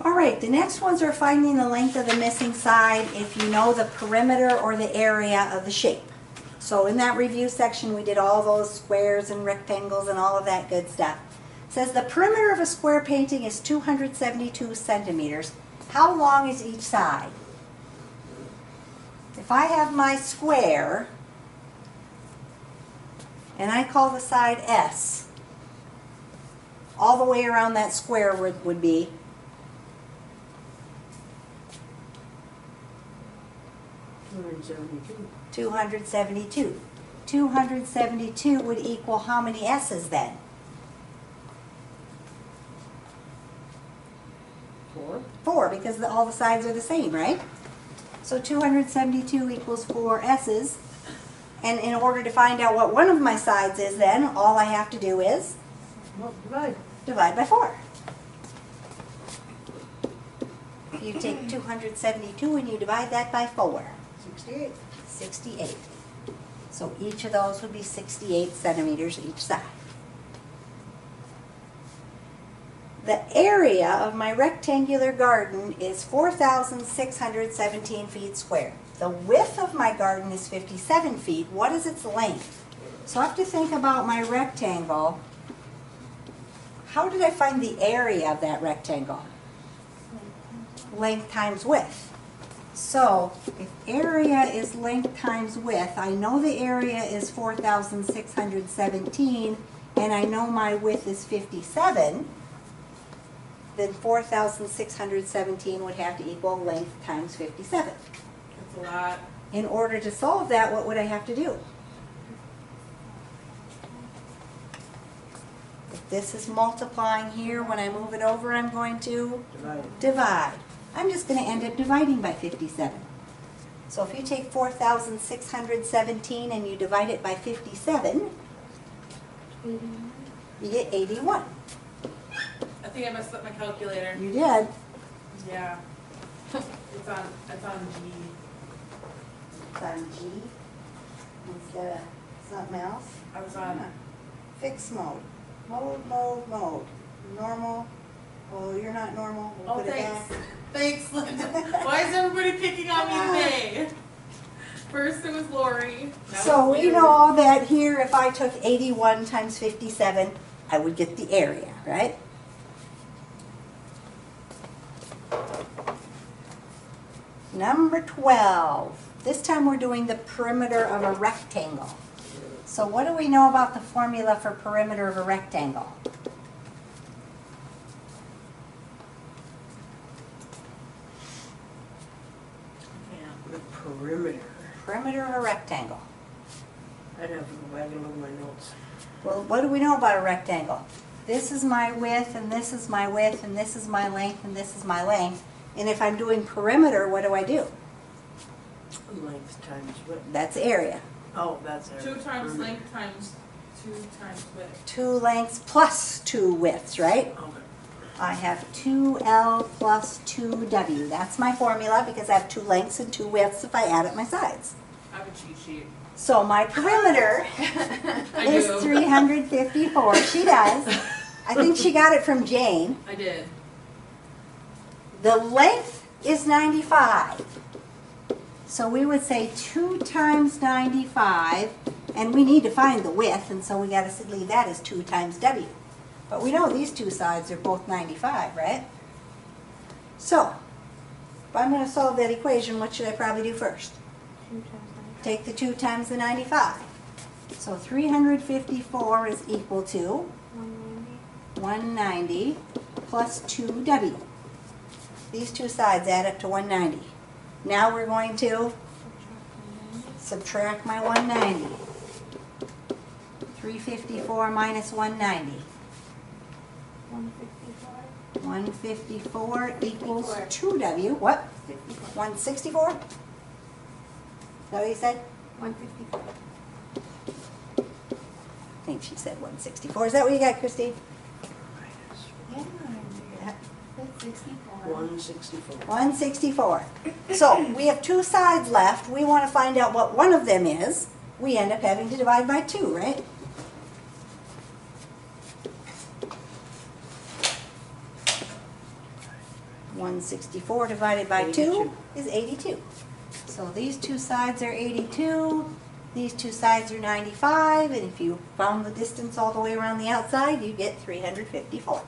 All right, the next ones are finding the length of the missing side if you know the perimeter or the area of the shape. So in that review section, we did all those squares and rectangles and all of that good stuff. It says the perimeter of a square painting is 272 centimeters. How long is each side? If I have my square, and I call the side S, all the way around that square would be 272. 272 would equal how many S's then? 4. 4, because all the sides are the same, right? So 272 equals 4 S's. And in order to find out what one of my sides is then, all I have to do is divide by 4. You take 272 and you divide that by 4. 68. 68. So each of those would be 68 centimeters each side. The area of my rectangular garden is 4,617 feet square. The width of my garden is 57 feet. What is its length? So I have to think about my rectangle. How did I find the area of that rectangle? Length times width. So if area is length times width, I know the area is 4,617 and I know my width is 57, then 4,617 would have to equal length times 57. That's a lot. In order to solve that, what would I have to do? If this is multiplying here, when I move it over, I'm going to divide. I'm just going to end up dividing by 57. So if you take 4,617 and you divide it by 57, you get 81. I think I messed up my calculator. You did. Yeah. It's on G. It's on G instead of something else. I was on Fixed mode. Mode. Normal. Oh, you're not normal. We'll Oh, put it thanks. back. Thanks, Linda. Why is everybody picking on me today? First it was Lori. Now So it's we you. know that here, if I took 81 times 57, I would get the area, right? Number 12. This time we're doing the perimeter of a rectangle. So what do we know about the formula for perimeter of a rectangle? The perimeter. Perimeter of a rectangle. I'd have to go back and look at my notes. Well, what do we know about a rectangle? This is my width, and this is my width, and this is my length, and this is my length. And if I'm doing perimeter, what do I do? Length times width. That's area. Oh, that's area. 2 times length times 2 times width. 2 lengths plus 2 widths, right? Okay. I have 2L plus 2W. That's my formula because I have 2 lengths and 2 widths if I add up my sides. I have a cheat sheet. So my perimeter is 354. She does. I think she got it from Jane. I did. The length is 95. So we would say 2 times 95, and we need to find the width, and so we got to leave that as 2 times W. But we know these two sides are both 95, right? So, if I'm going to solve that equation, what should I probably do first? Take the 2 times the 95. So 354 is equal to 190 plus 2W. These two sides add up to 190. Now we're going to subtract my 190. 354 minus 190. 154 equals 2W. What? 164? Is that what you said? 154. I think she said 164. Is that what you got, Christine? Yeah, that's 64. 164. 164. So we have 2 sides left. We want to find out what one of them is. We end up having to divide by 2, right? 164 divided by 2 82. is 82. So these two sides are 82, these two sides are 95, and if you found the distance all the way around the outside, you get 354.